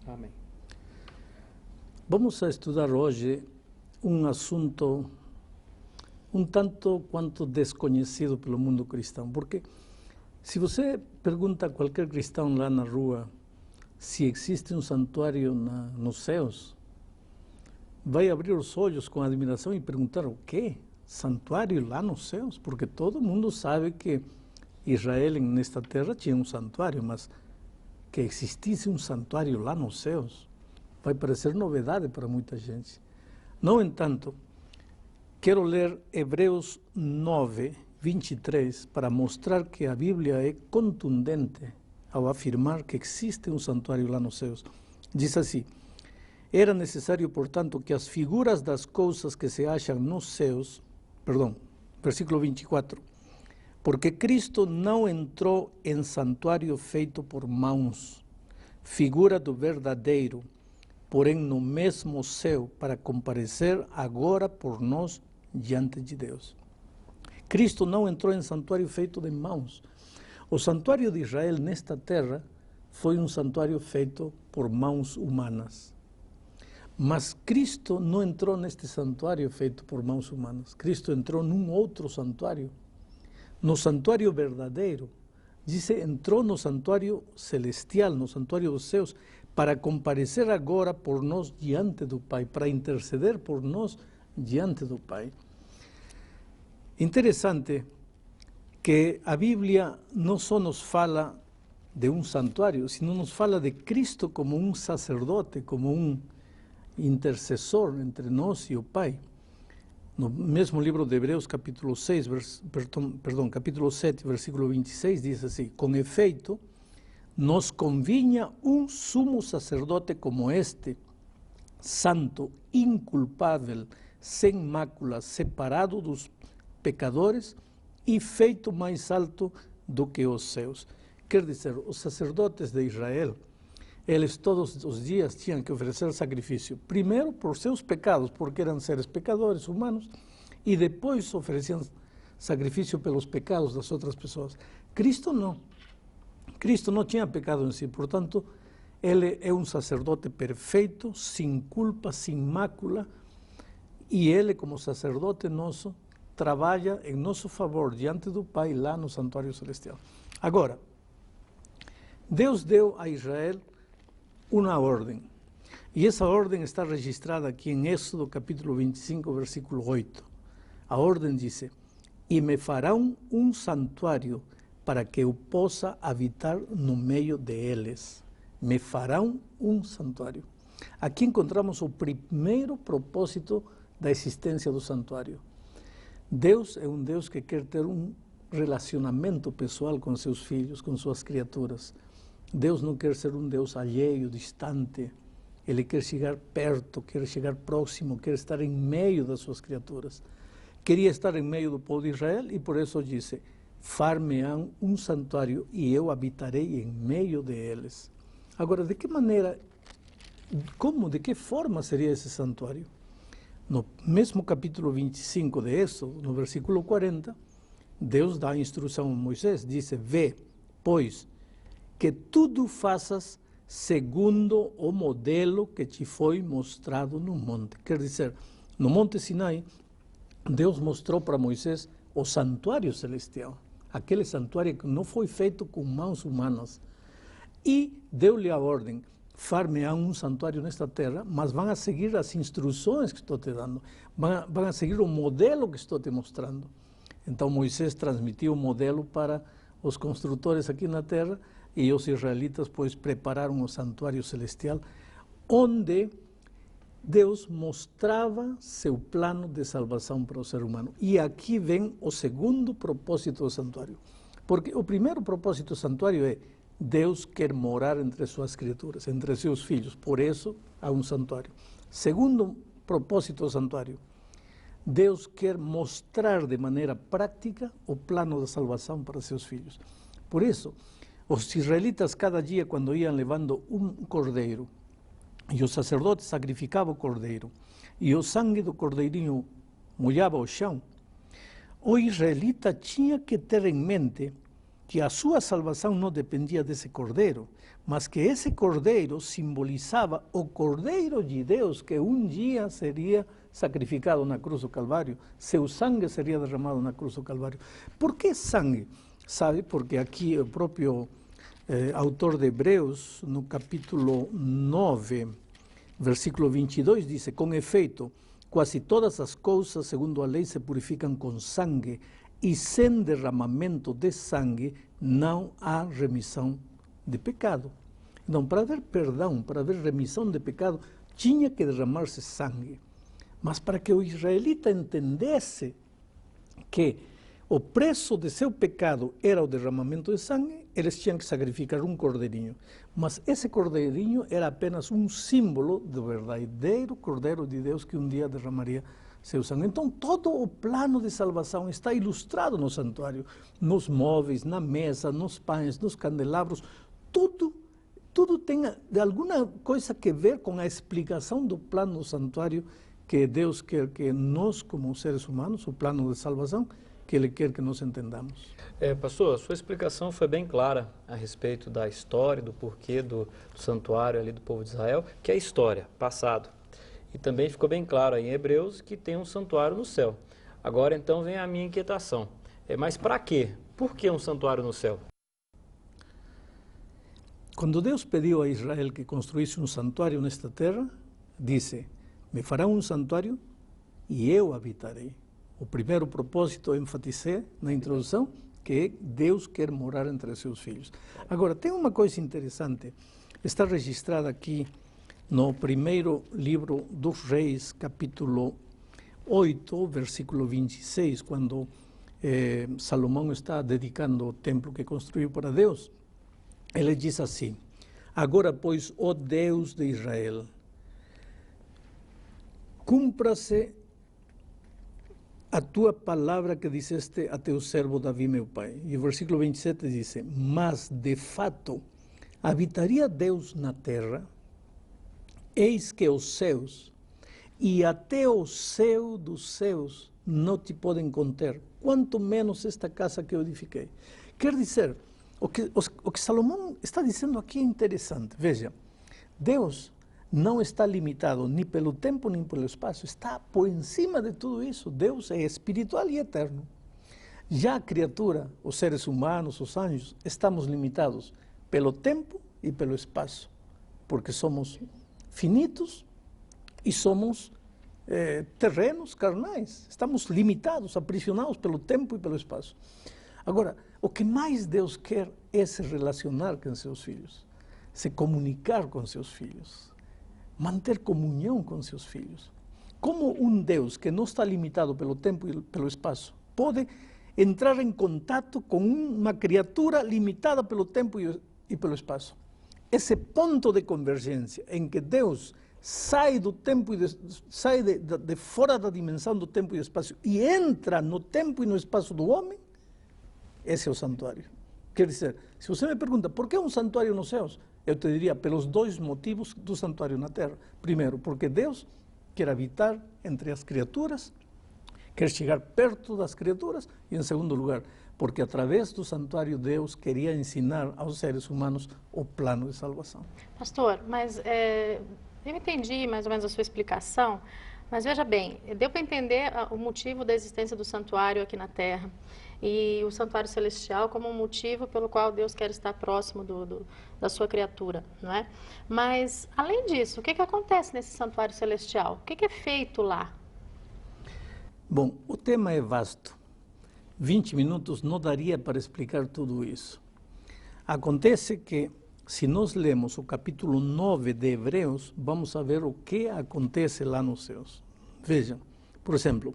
Amém. Vamos a estudar hoje um assunto um tanto quanto desconhecido pelo mundo cristão, porque se você pergunta a qualquer cristão lá na rua se existe um santuário nos céus, vai abrir os olhos com admiração e perguntar: o quê? Santuário lá nos céus? Porque todo mundo sabe que Israel nesta terra tinha um santuário, mas que existisse um santuário lá nos céus vai parecer novidade para muita gente. No entanto, quero ler Hebreus 9, 23, para mostrar que a Bíblia é contundente ao afirmar que existe um santuário lá nos céus. Diz assim: era necessário, portanto, que as figuras das coisas que se acham nos céus, versículo 24, porque Cristo não entrou em santuário feito por mãos, figura do verdadeiro, porém no mesmo céu, para comparecer agora por nós diante de Deus. Cristo não entrou em santuário feito de mãos. O santuário de Israel nesta terra foi um santuário feito por mãos humanas. Mas Cristo não entrou neste santuário feito por mãos humanas. Cristo entrou num outro santuário, no santuário verdadeiro. Diz, entrou no santuário celestial, no santuário dos céus, para comparecer agora por nós diante do Pai, para interceder por nós diante do Pai. Interessante que a Bíblia não só nos fala de um santuário, sino nos fala de Cristo como um sacerdote, como um intercessor entre nós e o Pai. No mesmo livro de Hebreus, capítulo 7, versículo 26, diz assim: com efeito, nos convinha um sumo sacerdote como este, santo, inculpável, sem mácula, separado dos pecadores e feito mais alto do que os céus. Quer dizer, os sacerdotes de Israel, eles todos os dias tinham que oferecer sacrifício, primeiro por seus pecados, porque eram seres pecadores humanos, e depois ofereciam sacrifício pelos pecados das outras pessoas. Cristo não. Cristo não tinha pecado em si, portanto, ele é um sacerdote perfeito, sem culpa, sem mácula, e ele, como sacerdote nosso, trabalha em nosso favor diante do Pai lá no santuário celestial. Agora, Deus deu a Israel uma ordem, e essa ordem está registrada aqui em Êxodo capítulo 25, versículo 8. A ordem diz: e me farão um santuário para que eu possa habitar no meio deles. Me farão um santuário. Aqui encontramos o primeiro propósito da existência do santuário. Deus é um Deus que quer ter um relacionamento pessoal com seus filhos, com suas criaturas. Deus não quer ser um Deus alheio, distante. Ele quer chegar perto, quer chegar próximo, quer estar em meio das suas criaturas. Queria estar em meio do povo de Israel e por isso disse: far-me-ão um santuário e eu habitarei em meio deles. Agora, de que maneira, de que forma seria esse santuário? No mesmo capítulo 25 de Êxodo, no versículo 40, Deus dá a instrução a Moisés, diz: vê, pois, que tudo faças segundo o modelo que te foi mostrado no monte. Quer dizer, no Monte Sinai, Deus mostrou para Moisés o santuário celestial, aquele santuário que não foi feito com mãos humanas. E deu-lhe a ordem: far-me-ão um santuário nesta terra, mas vão a seguir as instruções que estou te dando, vão a seguir o modelo que estou te mostrando. Então Moisés transmitiu o modelo para os construtores aqui na terra, e os israelitas, pois, prepararam o santuário celestial, onde Deus mostrava seu plano de salvação para o ser humano. E aqui vem o segundo propósito do santuário. Porque o primeiro propósito do santuário é: Deus quer morar entre suas criaturas, entre seus filhos. Por isso, há um santuário. Segundo propósito do santuário: Deus quer mostrar de maneira prática o plano da salvação para seus filhos. Por isso, os israelitas, cada dia, quando iam levando um cordeiro, e o sacerdote sacrificava o cordeiro, e o sangue do cordeirinho molhava o chão, o israelita tinha que ter em mente que a sua salvação não dependia desse cordeiro, mas que esse cordeiro simbolizava o cordeiro de Deus que um dia seria sacrificado na cruz do Calvário, seu sangue seria derramado na cruz do Calvário. Por que sangue? Sabe, porque aqui o próprio autor de Hebreus, no capítulo 9, versículo 22, diz: com efeito, quase todas as coisas, segundo a lei, se purificam com sangue, e sem derramamento de sangue não há remissão de pecado. Então, para haver perdão, para haver remissão de pecado, tinha que derramar-se sangue. Mas para que o israelita entendesse que o preço de seu pecado era o derramamento de sangue, eles tinham que sacrificar um cordeirinho. Mas esse cordeirinho era apenas um símbolo do verdadeiro Cordeiro de Deus que um dia derramaria seu sangue. Então, todo o plano de salvação está ilustrado no santuário, nos móveis, na mesa, nos pães, nos candelabros. Tudo tem de alguma coisa que ver com a explicação do plano do santuário que Deus quer que nós, como seres humanos, o plano de salvação, que Ele quer que nós entendamos. Pastor, a sua explicação foi bem clara a respeito da história, do porquê do santuário ali do povo de Israel, que é história, passado. E também ficou bem claro aí em Hebreus que tem um santuário no céu. Agora então vem a minha inquietação. Mas para quê? Por que um santuário no céu? Quando Deus pediu a Israel que construísse um santuário nesta terra, disse: me fará um santuário e eu habitarei. O primeiro propósito, eu enfatizei na introdução, que Deus quer morar entre seus filhos. Agora, tem uma coisa interessante, está registrada aqui no primeiro livro dos Reis, capítulo 8, versículo 26, quando Salomão está dedicando o templo que construiu para Deus. Ele diz assim: agora, pois, ó Deus de Israel, cumpra-se a tua palavra que disseste a teu servo Davi, meu pai. E o versículo 27 diz: mas, de fato, habitaria Deus na terra? Eis que os céus, e até o céu dos céus, não te podem conter, quanto menos esta casa que eu edifiquei. Quer dizer, o que Salomão está dizendo aqui é interessante. Veja, Deus não está limitado nem pelo tempo nem pelo espaço, está por cima de tudo isso. Deus é espiritual e eterno. Já a criatura, os seres humanos, os anjos, estamos limitados pelo tempo e pelo espaço, porque somos finitos e somos terrenos carnais. Estamos limitados, aprisionados pelo tempo e pelo espaço. Agora, o que mais Deus quer é se relacionar com seus filhos, se comunicar com seus filhos, manter comunhão com seus filhos. Como um Deus que não está limitado pelo tempo e pelo espaço pode entrar em contato com uma criatura limitada pelo tempo e pelo espaço? Esse ponto de convergência em que Deus sai do tempo e sai de fora da dimensão do tempo e do espaço e entra no tempo e no espaço do homem, esse é o santuário. Quer dizer, se você me pergunta por que um santuário nos céus, eu te diria pelos dois motivos do santuário na terra. Primeiro, porque Deus quer habitar entre as criaturas, quer chegar perto das criaturas, e em segundo lugar, porque através do santuário Deus queria ensinar aos seres humanos o plano de salvação. Pastor, mas eu entendi mais ou menos a sua explicação, mas veja bem, deu para entender o motivo da existência do santuário aqui na Terra e o santuário celestial como um motivo pelo qual Deus quer estar próximo da sua criatura, não é? Mas, além disso, o que acontece nesse santuário celestial? O que é feito lá? Bom, o tema é vasto. 20 minutos não daria para explicar tudo isso. Acontece que, se nós lemos o capítulo 9 de Hebreus, vamos ver o que acontece lá nos céus. Vejam, por exemplo,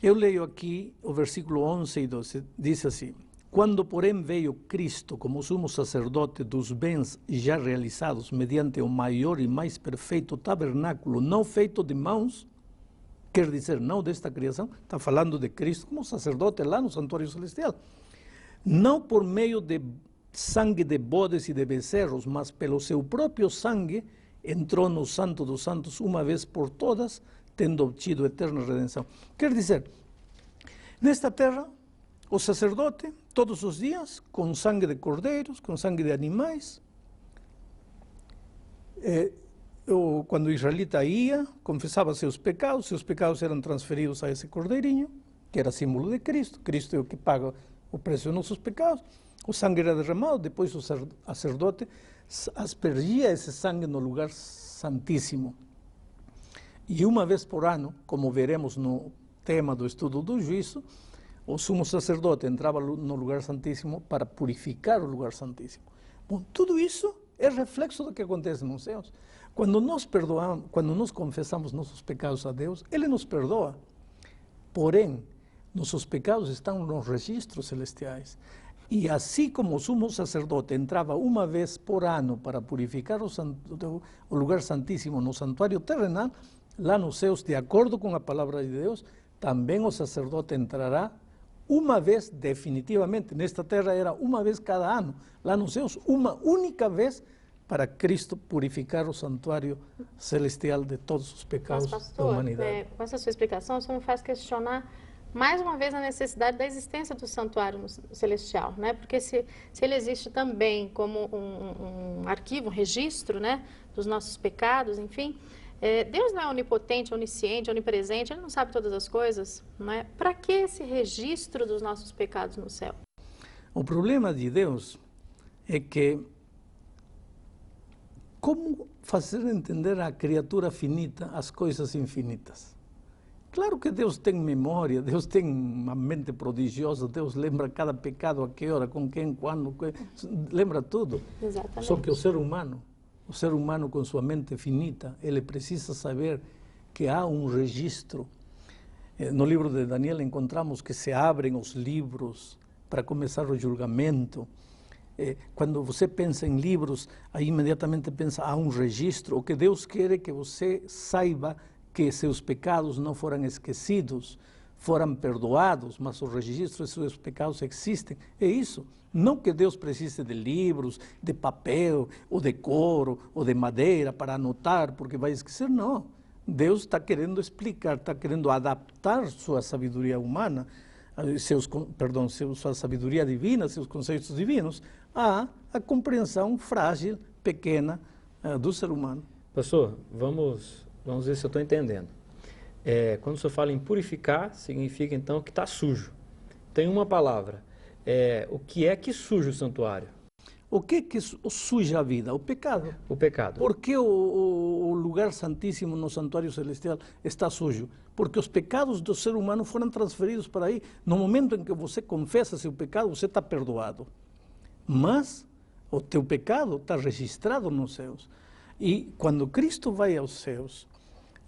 eu leio aqui o versículo 11 e 12, diz assim: quando, porém, veio Cristo como sumo sacerdote dos bens já realizados mediante o maior e mais perfeito tabernáculo, não feito de mãos, quer dizer, não desta criação, está falando de Cristo como sacerdote lá no santuário celestial, não por meio de sangue de bodes e de becerros, mas pelo seu próprio sangue, entrou no Santo dos Santos uma vez por todas, tendo obtido eterna redenção. Quer dizer, nesta terra, o sacerdote todos os dias, com sangue de cordeiros, com sangue de animais. Quando o israelita ia, confessava seus pecados eram transferidos a esse cordeirinho, que era símbolo de Cristo. Cristo é o que paga o preço dos nossos pecados. O sangue era derramado, depois o sacerdote aspergia esse sangue no lugar santíssimo. E uma vez por ano, como veremos no tema do estudo do juízo, o sumo sacerdote entrava no lugar santíssimo para purificar o lugar santíssimo. Bom, tudo isso é reflexo do que acontece nos céus. Quando nós perdoamos, quando nós confessamos nossos pecados a Deus, Ele nos perdoa. Porém, nossos pecados estão nos registros celestiais. E assim como o sumo sacerdote entrava uma vez por ano para purificar o lugar santíssimo no santuário terrenal, lá nos céus, de acordo com a palavra de Deus, também o sacerdote entrará uma vez definitivamente. Nesta terra era uma vez cada ano, lá nos céus, uma única vez, para Cristo purificar o santuário celestial de todos os pecados da humanidade. Com essa sua explicação, você me faz questionar mais uma vez a necessidade da existência do santuário celestial, né? Porque se ele existe também como um arquivo, um registro, né, dos nossos pecados, enfim, Deus não é onipotente, onisciente, onipresente, Ele não sabe todas as coisas, não é? Para que esse registro dos nossos pecados no céu? O problema de Deus é que como fazer entender à criatura finita as coisas infinitas? Claro que Deus tem memória, Deus tem uma mente prodigiosa, Deus lembra cada pecado, a que hora, com quem, quando, lembra tudo. Exatamente. Só que o ser humano com sua mente finita, ele precisa saber que há um registro. No livro de Daniel encontramos que se abrem os livros para começar o julgamento. Quando você pensa em livros, aí imediatamente pensa, há um registro. O que Deus quer é que você saiba que seus pecados não foram esquecidos, foram perdoados, mas o registro de seus pecados existem. É isso. Não que Deus precise de livros, de papel, ou de couro, ou de madeira para anotar, porque vai esquecer. Não. Deus está querendo explicar, está querendo adaptar sua sabedoria humana, sua sabedoria divina, seus conceitos divinos, à compreensão frágil, pequena do ser humano. Pastor, vamos ver se eu estou entendendo. Quando o senhor fala em purificar, significa então que está sujo. Tem uma palavra. O que é que suja o santuário? O que suja a vida? O pecado. O pecado. Por que o lugar santíssimo no santuário celestial está sujo? Porque os pecados do ser humano foram transferidos para aí. No momento em que você confessa seu pecado, você está perdoado. Mas o teu pecado está registrado nos céus. E quando Cristo vai aos céus,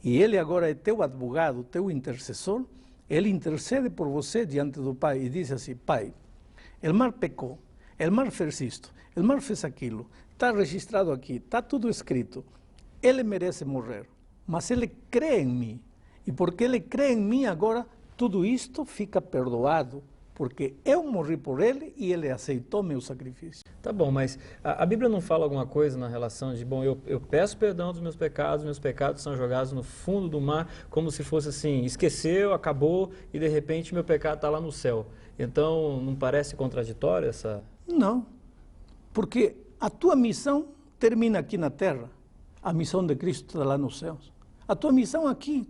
e Ele agora é teu advogado, teu intercessor, Ele intercede por você diante do Pai e diz assim: Pai, o mar pecou, o mar fez isto, o mar fez aquilo, está registrado aqui, está tudo escrito. Ele merece morrer, mas Ele crê em mim. E porque Ele crê em mim agora, tudo isto fica perdoado. Porque eu morri por Ele e Ele aceitou meu sacrifício. Tá bom, mas a Bíblia não fala alguma coisa na relação de, bom, eu peço perdão dos meus pecados são jogados no fundo do mar, como se fosse assim, esqueceu, acabou e de repente meu pecado está lá no céu. Então, não parece contraditório essa... Não, porque a tua missão termina aqui na terra, a missão de Cristo está lá nos céus. A tua missão aqui,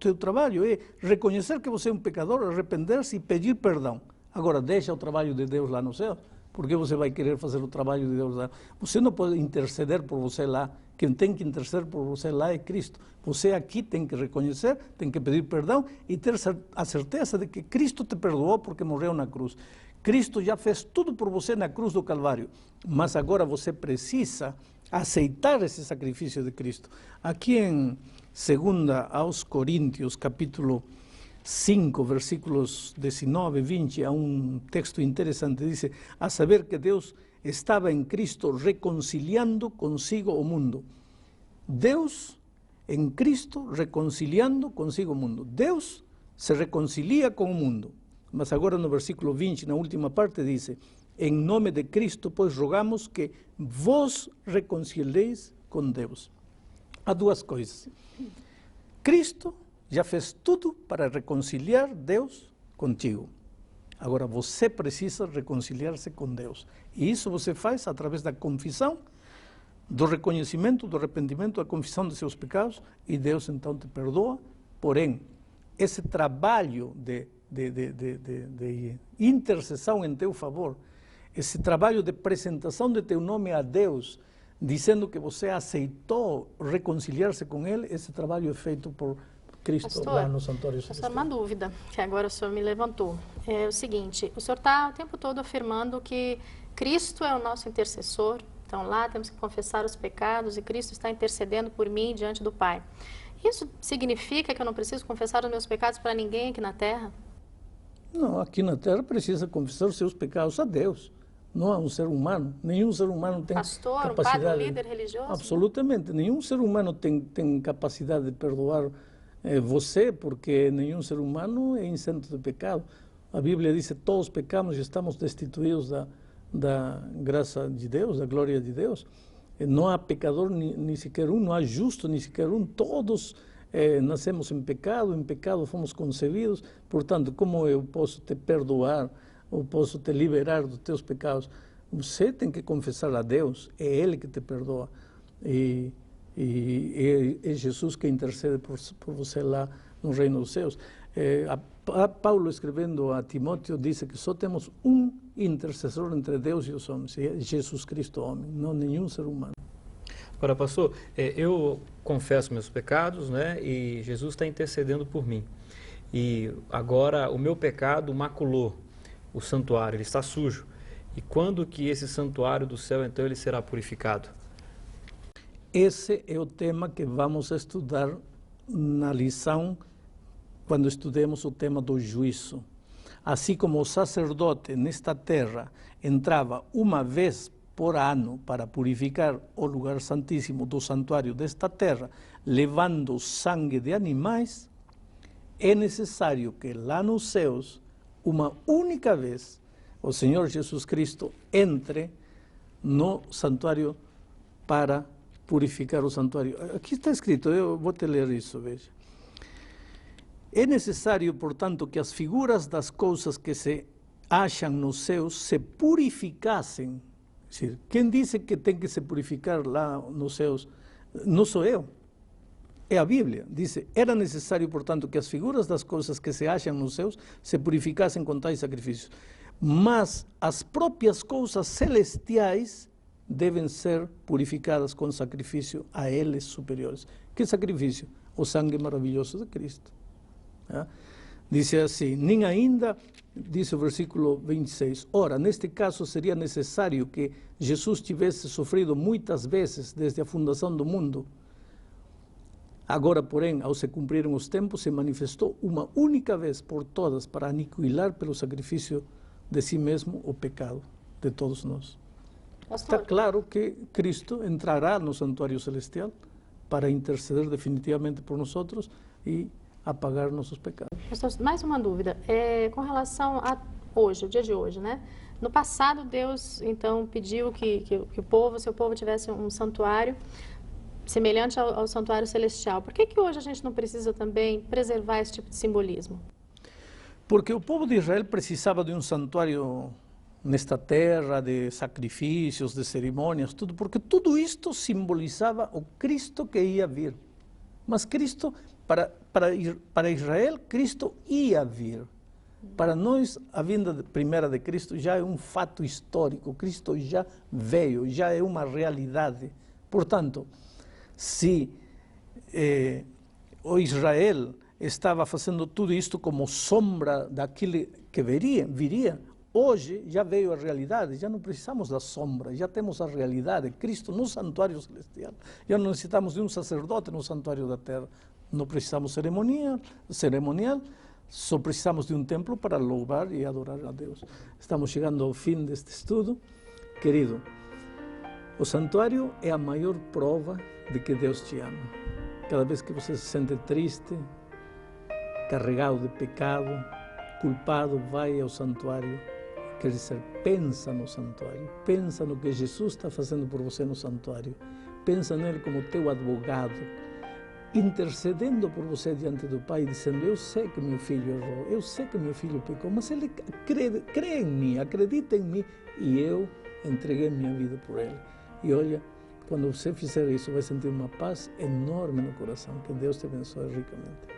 teu trabalho é reconhecer que você é um pecador, arrepender-se e pedir perdão. Agora, deixa o trabalho de Deus lá no céu. Por que você vai querer fazer o trabalho de Deus lá? Você não pode interceder por você lá. Quem tem que interceder por você lá é Cristo. Você aqui tem que reconhecer, tem que pedir perdão e ter a certeza de que Cristo te perdoou porque morreu na cruz. Cristo já fez tudo por você na cruz do Calvário. Mas agora você precisa aceitar esse sacrifício de Cristo. Aqui em 2 aos Coríntios, capítulo 5, versículos 19 e 20, há um texto interessante, diz, a saber que Deus estava em Cristo reconciliando consigo o mundo. Deus em Cristo reconciliando consigo o mundo. Deus se reconcilia com o mundo. Mas agora no versículo 20, na última parte, diz, em nome de Cristo, pois rogamos que vos reconcilieis com Deus. Há duas coisas. Cristo já fez tudo para reconciliar Deus contigo. Agora, você precisa reconciliar-se com Deus. E isso você faz através da confissão, do reconhecimento, do arrependimento, da confissão de seus pecados, e Deus então te perdoa. Porém, esse trabalho de intercessão em teu favor, esse trabalho de apresentação de teu nome a Deus, dizendo que você aceitou reconciliar-se com Ele, esse trabalho é feito por Cristo, Pastor, lá no Santuário Pastor, Celestial. uma dúvida que agora o senhor me levantou. É o seguinte, o senhor está o tempo todo afirmando que Cristo é o nosso intercessor, então lá temos que confessar os pecados e Cristo está intercedendo por mim diante do Pai. Isso significa que eu não preciso confessar os meus pecados para ninguém aqui na Terra? Não, aqui na Terra precisa confessar os seus pecados a Deus, não a um ser humano. Nenhum ser humano tem Pastor, capacidade... um padre, um líder religioso? Absolutamente. Nenhum ser humano tem capacidade de perdoar você, porque nenhum ser humano é isento de pecado. A Bíblia diz que todos pecamos e estamos destituídos da graça de Deus, da glória de Deus. Não há pecador nem sequer um, não há justo nem sequer um. Todos nascemos em pecado fomos concebidos. Portanto, como eu posso te perdoar, ou posso te liberar dos teus pecados? Você tem que confessar a Deus, é Ele que te perdoa. E é Jesus que intercede por você lá no reino dos céus. Paulo, escrevendo a Timóteo, disse que só temos um intercessor entre Deus e os homens, é Jesus Cristo, homem, não nenhum ser humano. Agora, pastor, eu confesso meus pecados, né, e Jesus está intercedendo por mim. E agora o meu pecado maculou o santuário, ele está sujo. E quando que esse santuário do céu, então, ele será purificado? Esse é o tema que vamos estudar na lição, quando estudemos o tema do juízo. Assim como o sacerdote nesta terra entrava uma vez por ano para purificar o lugar santíssimo do santuário desta terra, levando sangue de animais, é necessário que lá nos céus, uma única vez, o Senhor Jesus Cristo entre no santuário para purificar o santuário. Aqui está escrito, eu vou te ler isso, veja. É necessário, portanto, que as figuras das coisas que se acham nos céus se purificassem. Quem disse que tem que se purificar lá nos céus? Não sou eu. É a Bíblia. Diz, era necessário, portanto, que as figuras das coisas que se acham nos céus se purificassem com tais sacrifícios. Mas as próprias coisas celestiais devem ser purificadas com sacrifício a eles superiores. Que sacrifício? O sangue maravilhoso de Cristo. Diz assim, nem ainda, diz o versículo 26, ora, neste caso seria necessário que Jesus tivesse sofrido muitas vezes desde a fundação do mundo. Agora, porém, ao se cumpriram os tempos, se manifestou uma única vez por todas para aniquilar pelo sacrifício de si mesmo o pecado de todos nós. Está claro que Cristo entrará no santuário celestial para interceder definitivamente por nós e apagar nossos pecados. Pastor, mais uma dúvida, com relação a hoje, o dia de hoje, né? No passado, Deus, então, pediu que o povo, seu povo tivesse um santuário semelhante ao santuário celestial. Por que hoje a gente não precisa também preservar esse tipo de simbolismo? Porque o povo de Israel precisava de um santuário nesta terra, de sacrifícios, de cerimônias, tudo, porque tudo isto simbolizava o Cristo que ia vir. Mas Cristo, para Israel, Cristo ia vir. Para nós, a vinda primeira de Cristo já é um fato histórico. Cristo já veio, já é uma realidade. Portanto, se o Israel estava fazendo tudo isto como sombra daquilo que viria, hoje já veio a realidade, já não precisamos da sombra, já temos a realidade, Cristo no santuário celestial. Já não necessitamos de um sacerdote no santuário da terra, não precisamos cerimonial, só precisamos de um templo para louvar e adorar a Deus. Estamos chegando ao fim deste estudo. Querido, o santuário é a maior prova de que Deus te ama. Cada vez que você se sente triste, carregado de pecado, culpado, vai ao santuário. Quer dizer, pensa no santuário, pensa no que Jesus está fazendo por você no santuário, pensa nele como teu advogado, intercedendo por você diante do Pai, dizendo: eu sei que meu filho errou, eu sei que meu filho pecou, mas ele crê em mim, acredita em mim, e eu entreguei minha vida por ele. E olha, quando você fizer isso, vai sentir uma paz enorme no coração. Que Deus te abençoe ricamente.